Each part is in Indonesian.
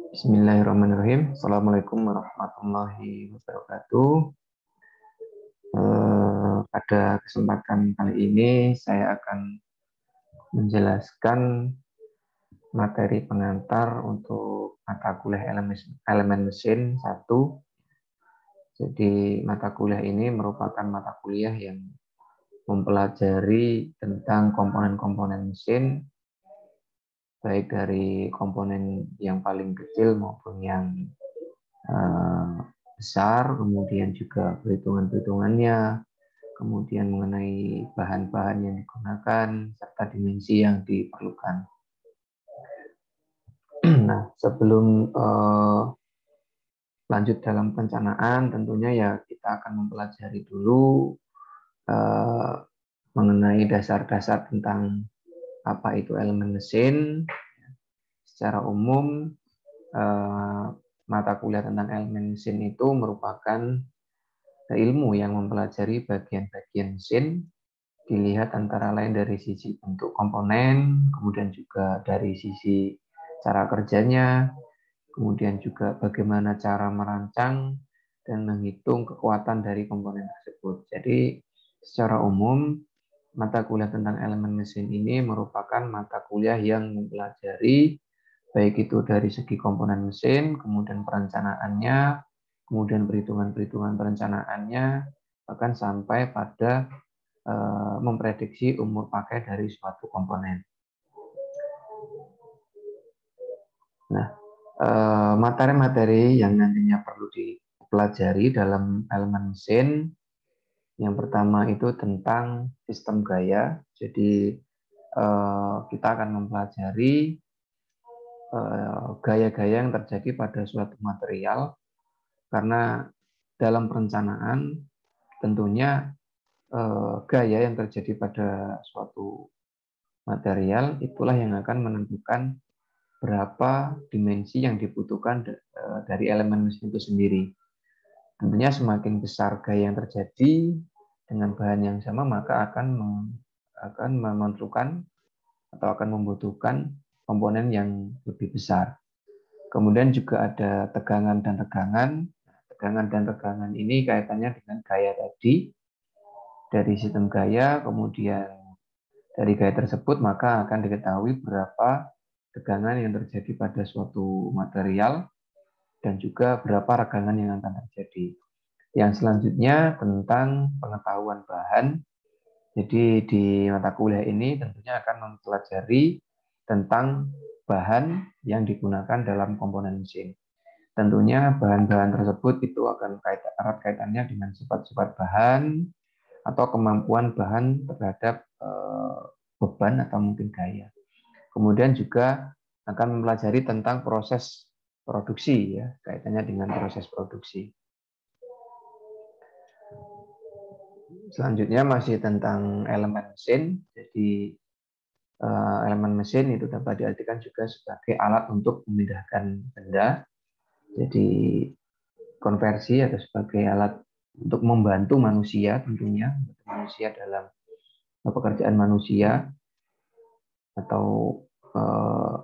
Bismillahirrahmanirrahim. Assalamualaikum warahmatullahi wabarakatuh. Pada kesempatan kali ini saya akan menjelaskan materi pengantar untuk mata kuliah elemen mesin 1. Jadi mata kuliah ini merupakan mata kuliah yang mempelajari tentang komponen-komponen mesin, baik dari komponen yang paling kecil maupun yang besar, kemudian juga perhitungan-perhitungannya, kemudian mengenai bahan-bahan yang digunakan, serta dimensi yang diperlukan. Nah, sebelum lanjut dalam perencanaan, tentunya ya kita akan mempelajari dulu mengenai dasar-dasar tentang apa itu elemen mesin. Secara umum, mata kuliah tentang elemen mesin itu merupakan ilmu yang mempelajari bagian-bagian mesin, dilihat antara lain dari sisi bentuk komponen, kemudian juga dari sisi cara kerjanya, kemudian juga bagaimana cara merancang dan menghitung kekuatan dari komponen tersebut. Jadi secara umum, mata kuliah tentang elemen mesin ini merupakan mata kuliah yang mempelajari baik itu dari segi komponen mesin, kemudian perencanaannya, kemudian perhitungan-perhitungan perencanaannya, bahkan sampai pada memprediksi umur pakai dari suatu komponen. Nah, materi-materi yang nantinya perlu dipelajari dalam elemen mesin, yang pertama itu tentang sistem gaya. Jadi kita akan mempelajari gaya-gaya yang terjadi pada suatu material, karena dalam perencanaan tentunya gaya yang terjadi pada suatu material itulah yang akan menentukan berapa dimensi yang dibutuhkan dari elemen mesin itu sendiri. Tentunya semakin besar gaya yang terjadi dengan bahan yang sama, maka akan memerlukan atau akan membutuhkan komponen yang lebih besar. Kemudian juga ada tegangan dan tegangan. Tegangan dan tegangan ini kaitannya dengan gaya tadi. Dari sistem gaya, kemudian dari gaya tersebut maka akan diketahui berapa tegangan yang terjadi pada suatu material dan juga berapa regangan yang akan terjadi. Yang selanjutnya tentang pengetahuan bahan. Jadi di mata kuliah ini tentunya akan mempelajari tentang bahan yang digunakan dalam komponen mesin. Tentunya bahan-bahan tersebut itu akan erat kaitannya dengan sifat-sifat bahan atau kemampuan bahan terhadap beban atau mungkin gaya. Kemudian juga akan mempelajari tentang proses produksi, ya, kaitannya dengan proses produksi. Selanjutnya masih tentang elemen mesin. Jadi elemen mesin itu dapat diartikan juga sebagai alat untuk memindahkan benda. Jadi konversi atau sebagai alat untuk membantu manusia, tentunya manusia dalam pekerjaan manusia atau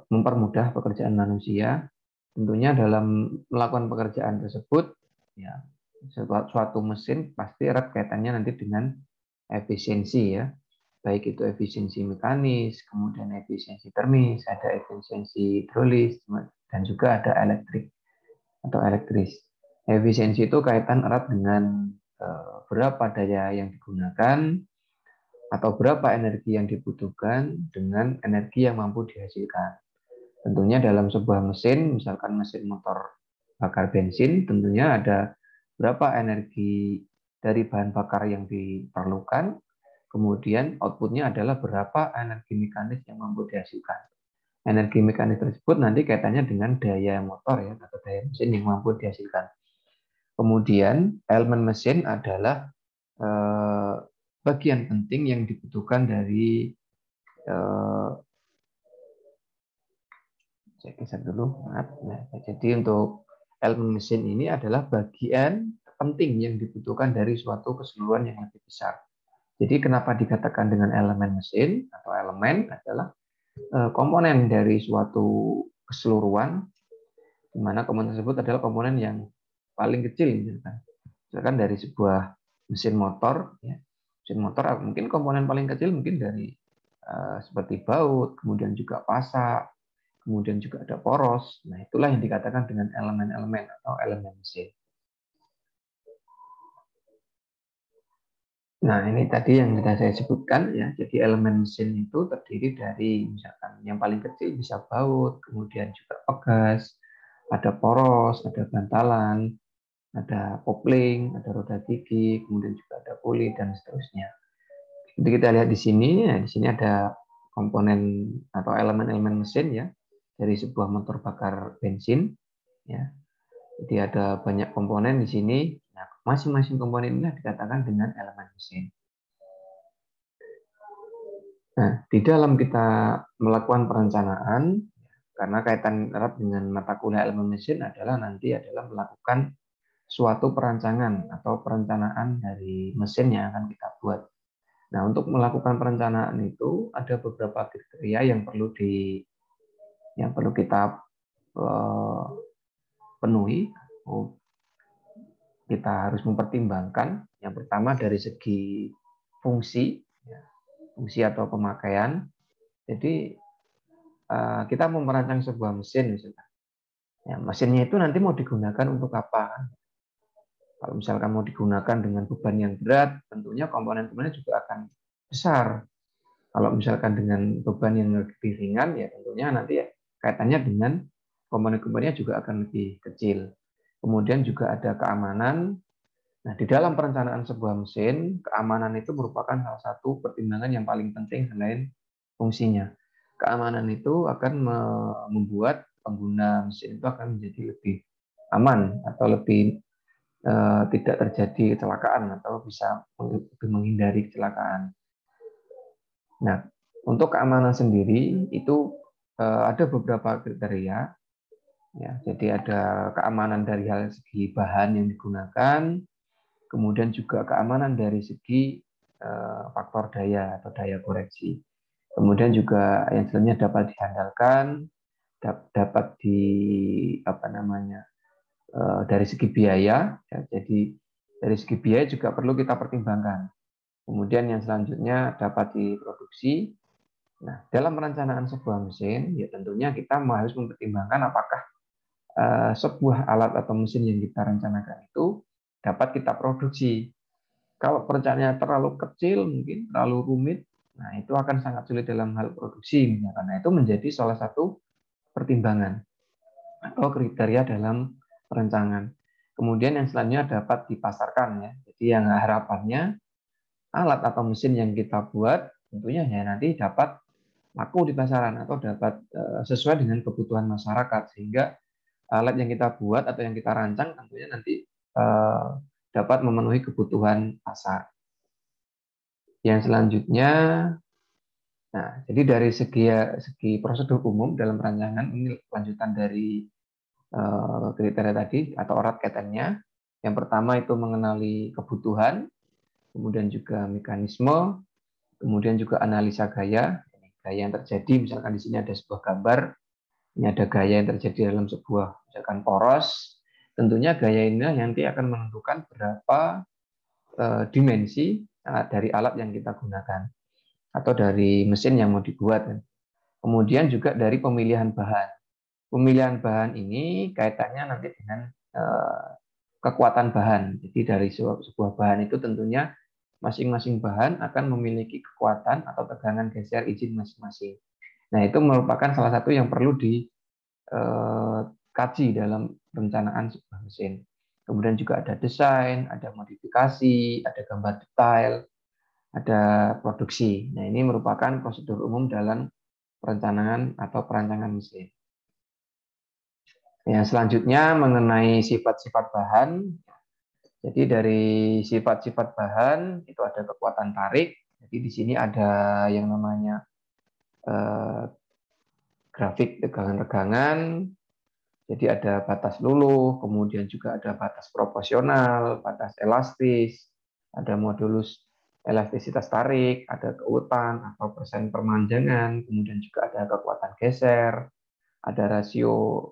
mempermudah pekerjaan manusia. Tentunya dalam melakukan pekerjaan tersebut, ya, suatu mesin pasti erat kaitannya nanti dengan efisiensi, ya, baik itu efisiensi mekanis, kemudian efisiensi termis, ada efisiensi hidrolis, dan juga ada elektrik atau elektris. Efisiensi itu kaitan erat dengan berapa daya yang digunakan atau berapa energi yang dibutuhkan dengan energi yang mampu dihasilkan. Tentunya dalam sebuah mesin, misalkan mesin motor bakar bensin, tentunya ada berapa energi dari bahan bakar yang diperlukan, kemudian outputnya adalah berapa energi mekanis yang mampu dihasilkan. Energi mekanis tersebut nanti kaitannya dengan daya motor, ya, atau daya mesin yang mampu dihasilkan. Kemudian elemen mesin adalah bagian penting yang dibutuhkan dari saya geser dulu, maaf. Nah, jadi untuk elemen mesin ini adalah bagian penting yang dibutuhkan dari suatu keseluruhan yang lebih besar. Jadi kenapa dikatakan dengan elemen mesin atau elemen adalah komponen dari suatu keseluruhan, di mana komponen tersebut adalah komponen yang paling kecil, misalkan dari sebuah mesin motor, ya. Mesin motor mungkin komponen paling kecil mungkin dari seperti baut, kemudian juga pasak, kemudian juga ada poros. Nah, itulah yang dikatakan dengan elemen-elemen atau elemen mesin. Nah, ini tadi yang sudah saya sebutkan, ya. Jadi elemen mesin itu terdiri dari misalkan yang paling kecil bisa baut, kemudian juga pegas, ada poros, ada bantalan, ada kopling, ada roda gigi, kemudian juga ada puli dan seterusnya. Jadi kita lihat di sini, ya, di sini ada komponen atau elemen-elemen mesin, ya, dari sebuah motor bakar bensin, ya. Jadi ada banyak komponen di sini. Nah, masing-masing komponen ini dikatakan dengan elemen mesin. Nah, di dalam kita melakukan perencanaan, karena kaitan erat dengan mata kuliah elemen mesin adalah melakukan suatu perancangan atau perencanaan dari mesin yang akan kita buat. Nah, untuk melakukan perencanaan itu ada beberapa kriteria yang perlu kita penuhi. Kita harus mempertimbangkan yang pertama dari segi fungsi, fungsi atau pemakaian. Jadi kita mau merancang sebuah mesin misalnya. Ya, mesinnya itu nanti mau digunakan untuk apa? Kalau misalkan mau digunakan dengan beban yang berat, tentunya komponen-komponennya juga akan besar. Kalau misalkan dengan beban yang lebih ringan, ya tentunya nanti kaitannya dengan komponen-komponennya juga akan lebih kecil. Kemudian juga ada keamanan. Nah, di dalam perencanaan sebuah mesin, keamanan itu merupakan salah satu pertimbangan yang paling penting selain fungsinya. Keamanan itu akan membuat pengguna mesin itu akan menjadi lebih aman atau lebih tidak terjadi kecelakaan atau bisa lebih menghindari kecelakaan. Nah, untuk keamanan sendiri itu ada beberapa kriteria. Ya, jadi ada keamanan dari hal segi bahan yang digunakan, kemudian juga keamanan dari segi faktor daya atau daya koreksi. Kemudian juga yang selanjutnya dapat diandalkan, dapat dari segi biaya. Ya, jadi dari segi biaya juga perlu kita pertimbangkan. Kemudian yang selanjutnya dapat diproduksi. Nah, dalam perencanaan sebuah mesin, ya tentunya kita harus mempertimbangkan apakah sebuah alat atau mesin yang kita rencanakan itu dapat kita produksi. Kalau perencanaannya terlalu kecil, mungkin terlalu rumit, nah itu akan sangat sulit dalam hal produksi. Karena itu menjadi salah satu pertimbangan atau kriteria dalam perencanaan. Kemudian yang selanjutnya dapat dipasarkan, ya. Jadi yang harapannya alat atau mesin yang kita buat tentunya ya nanti dapat laku di pasaran atau dapat sesuai dengan kebutuhan masyarakat, sehingga alat yang kita buat atau yang kita rancang tentunya nanti dapat memenuhi kebutuhan pasar. Yang selanjutnya, nah jadi dari segi prosedur umum dalam perancangan ini lanjutan dari kriteria tadi atau erat kaitannya. Yang pertama itu mengenali kebutuhan, kemudian juga mekanisme, kemudian juga analisa gaya. Gaya yang terjadi, misalkan di sini ada sebuah gambar, ini ada gaya yang terjadi dalam sebuah misalkan poros. Tentunya gaya ini nanti akan menentukan berapa dimensi dari alat yang kita gunakan atau dari mesin yang mau dibuat. Kemudian juga dari pemilihan bahan. Pemilihan bahan ini kaitannya nanti dengan kekuatan bahan. Jadi dari sebuah bahan itu tentunya masing-masing bahan akan memiliki kekuatan atau tegangan geser izin masing-masing. Nah, itu merupakan salah satu yang perlu dikaji dalam perencanaan sebuah mesin. Kemudian juga ada desain, ada modifikasi, ada gambar detail, ada produksi. Nah, ini merupakan prosedur umum dalam perencanaan atau perancangan mesin. Yang selanjutnya mengenai sifat-sifat bahan. Jadi dari sifat-sifat bahan itu ada kekuatan tarik. Jadi di sini ada yang namanya grafik tegangan-tegangan. Jadi ada batas luluh, kemudian juga ada batas proporsional, batas elastis, ada modulus elastisitas tarik, ada keutan atau persen permanjangan, kemudian juga ada kekuatan geser, ada rasio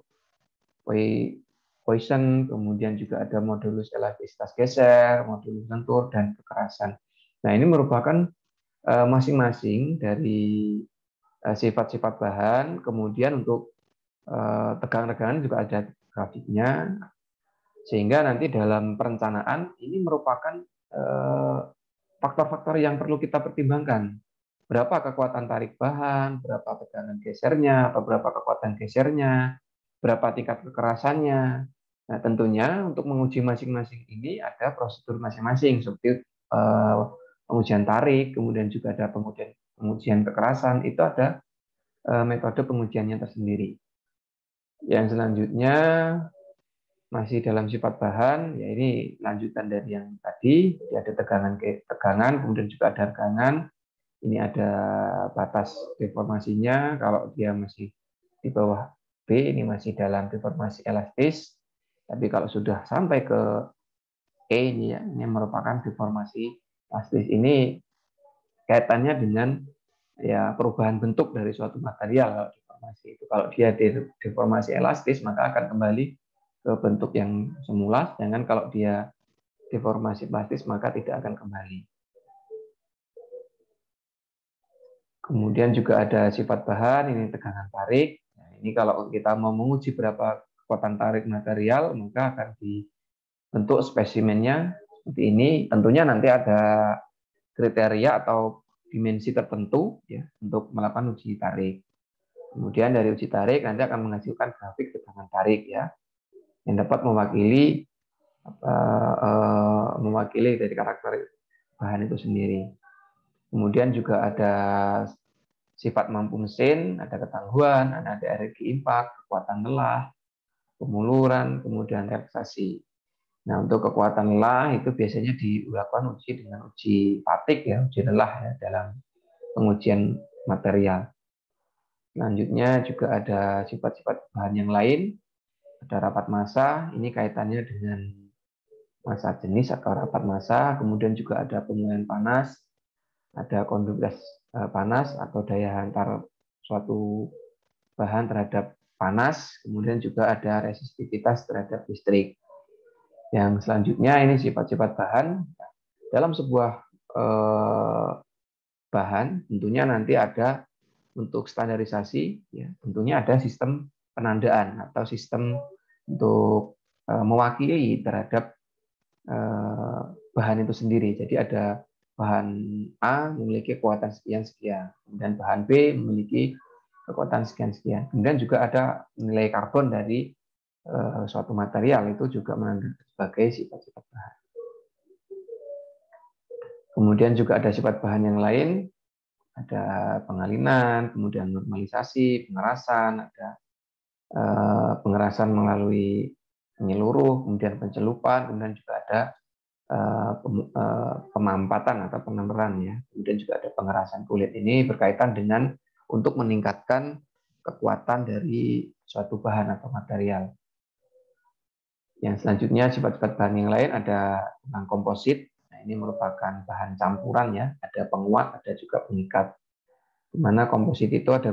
Poisson, kemudian juga ada modulus elastisitas geser, modulus lentur, dan kekerasan. Nah, ini merupakan masing-masing dari sifat-sifat bahan, kemudian untuk tegangan-tegangan juga ada grafiknya, sehingga nanti dalam perencanaan ini merupakan faktor-faktor yang perlu kita pertimbangkan. Berapa kekuatan tarik bahan, berapa tegangan gesernya, atau berapa kekuatan gesernya, berapa tingkat kekerasannya. Nah, tentunya untuk menguji masing-masing ini ada prosedur masing-masing, seperti pengujian tarik, kemudian juga ada pengujian kekerasan, itu ada metode pengujiannya tersendiri. Yang selanjutnya masih dalam sifat bahan, ya ini lanjutan dari yang tadi, jadi ada tegangan, kemudian juga ada tegangan. Ini ada batas deformasinya, kalau dia masih di bawah B, ini masih dalam deformasi elastis. Tapi kalau sudah sampai ke E, ini merupakan deformasi elastis. Ini kaitannya dengan ya perubahan bentuk dari suatu material. Kalau deformasi itu, kalau dia deformasi elastis, maka akan kembali ke bentuk yang semula. Sedangkan kalau dia deformasi plastis, maka tidak akan kembali. Kemudian juga ada sifat bahan, ini tegangan tarik. Nah, ini kalau kita mau menguji berapa kekuatan tarik material, maka akan dibentuk spesimennya seperti ini. Tentunya nanti ada kriteria atau dimensi tertentu ya untuk melakukan uji tarik. Kemudian dari uji tarik nanti akan menghasilkan grafik tegangan tarik ya, yang dapat mewakili dari karakter bahan itu sendiri. Kemudian juga ada sifat mampu mesin, ada ketangguhan, ada energi impak, kekuatan lelah, pemuluran, kemudian relaksasi. Nah, untuk kekuatan lelah itu biasanya dilakukan uji dengan uji fatigue ya, uji lelah ya dalam pengujian material. Selanjutnya juga ada sifat-sifat bahan yang lain, ada rapat massa, ini kaitannya dengan massa jenis atau rapat massa, kemudian juga ada pemulihan panas, ada konduktvitas panas atau daya hantar suatu bahan terhadap panas, kemudian juga ada resistivitas terhadap listrik. Yang selanjutnya ini sifat-sifat bahan. Dalam sebuah bahan tentunya nanti ada untuk standarisasi, ya, tentunya ada sistem penandaan atau sistem untuk mewakili terhadap bahan itu sendiri. Jadi ada bahan A memiliki kekuatan sekian-sekian, kemudian bahan B memiliki kekuatan sekian-sekian. Kemudian juga ada nilai karbon dari suatu material itu juga menandai sebagai sifat-sifat bahan. Kemudian juga ada sifat bahan yang lain, ada pengalinan, kemudian normalisasi, pengerasan, ada pengerasan melalui penyeluruh, kemudian pencelupan, kemudian juga ada pemampatan atau penemeran ya. Kemudian juga ada pengerasan kulit. Ini berkaitan dengan untuk meningkatkan kekuatan dari suatu bahan atau material. Yang selanjutnya sifat-sifat bahan yang lain ada tentang komposit. Nah, ini merupakan bahan campuran ya, ada penguat, ada juga pengikat. Di mana komposit itu ada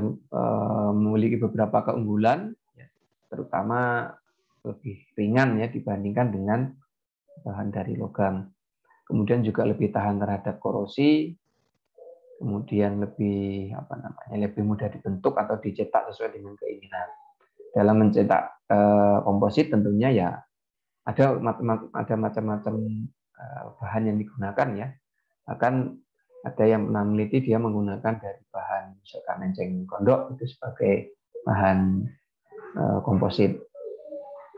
memiliki beberapa keunggulan, ya, terutama lebih ringan ya dibandingkan dengan bahan dari logam. Kemudian juga lebih tahan terhadap korosi, kemudian lebih lebih mudah dibentuk atau dicetak sesuai dengan keinginan. Dalam mencetak komposit tentunya ya ada macam-macam bahan yang digunakan ya. Bahkan ada yang pernah meneliti dia menggunakan dari bahan misalkan enceng gondok itu sebagai bahan komposit.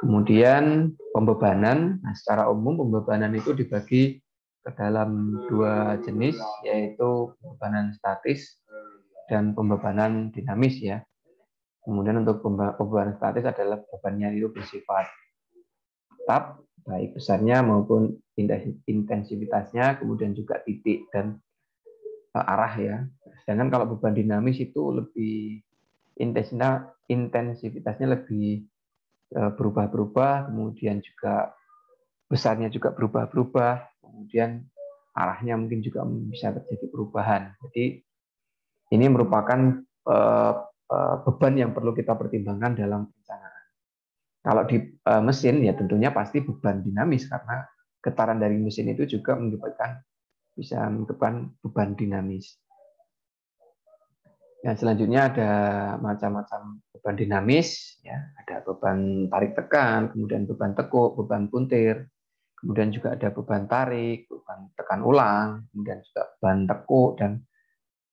Kemudian pembebanan, nah secara umum pembebanan itu dibagi ke dalam dua jenis, yaitu pembebanan statis dan pembebanan dinamis ya. Kemudian untuk pembebanan statis adalah bebannya itu bersifat tetap, baik besarnya maupun intensitasnya, kemudian juga titik dan arah ya. Sedangkan kalau beban dinamis itu lebih intensitasnya lebih berubah-berubah, kemudian juga besarnya juga berubah-berubah, kemudian arahnya mungkin juga bisa terjadi perubahan. Jadi ini merupakan beban yang perlu kita pertimbangkan dalam perencanaan. Kalau di mesin ya tentunya pasti beban dinamis karena getaran dari mesin itu juga bisa menyebabkan beban dinamis. Yang selanjutnya ada macam-macam beban dinamis, ya, ada beban tarik tekan, kemudian beban tekuk, beban puntir, kemudian juga ada beban tarik, beban tekan ulang, kemudian juga beban tekuk dan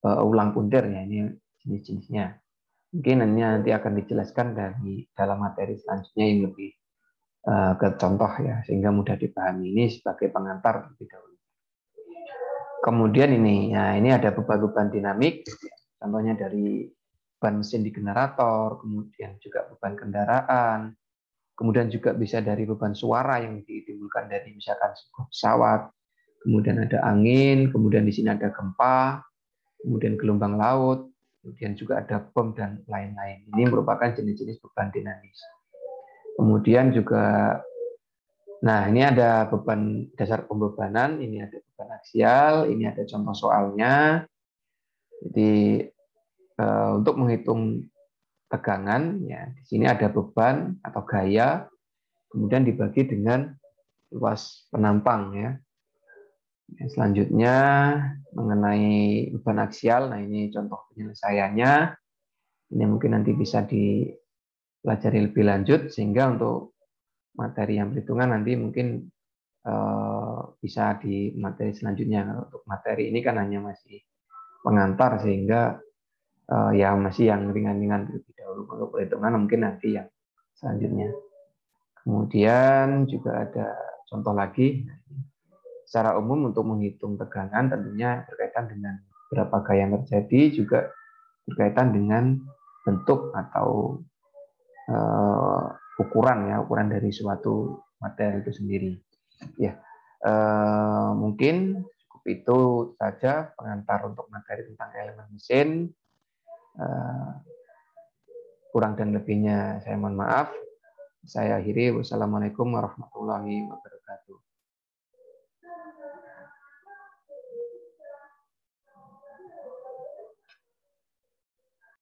ulang puntir, ya, ini jenis-jenisnya. Mungkin nanti akan dijelaskan dari dalam materi selanjutnya yang lebih ke contoh, ya, sehingga mudah dipahami. Ini sebagai pengantar terlebih dahulu. Kemudian ini, ya, ini ada beban-beban dinamik. Contohnya dari beban mesin di generator, kemudian juga beban kendaraan, kemudian juga bisa dari beban suara yang ditimbulkan dari misalkan sebuah pesawat, kemudian ada angin, kemudian di sini ada gempa, kemudian gelombang laut, kemudian juga ada bom dan lain-lain. Ini merupakan jenis-jenis beban dinamis. Kemudian juga, nah ini ada beban dasar pembebanan, ini ada beban aksial, ini ada contoh soalnya. Jadi untuk menghitung tegangan, ya di sini ada beban atau gaya, kemudian dibagi dengan luas penampang, ya. Selanjutnya mengenai beban aksial, nah ini contoh penyelesaiannya. Ini mungkin nanti bisa dipelajari lebih lanjut sehingga untuk materi yang perhitungan nanti mungkin bisa di materi selanjutnya. Untuk materi ini kan hanya masih pengantar sehingga ya masih yang ringan-ringan terlebih dahulu. Untuk perhitungan mungkin nanti yang selanjutnya. Kemudian juga ada contoh lagi. Secara umum untuk menghitung tegangan tentunya berkaitan dengan berapa gaya yang terjadi, juga berkaitan dengan bentuk atau ukuran dari suatu materi itu sendiri. Ya, mungkin cukup itu saja pengantar untuk materi tentang elemen mesin. Kurang dan lebihnya saya mohon maaf. Saya akhiri. Wassalamualaikum warahmatullahi wabarakatuh.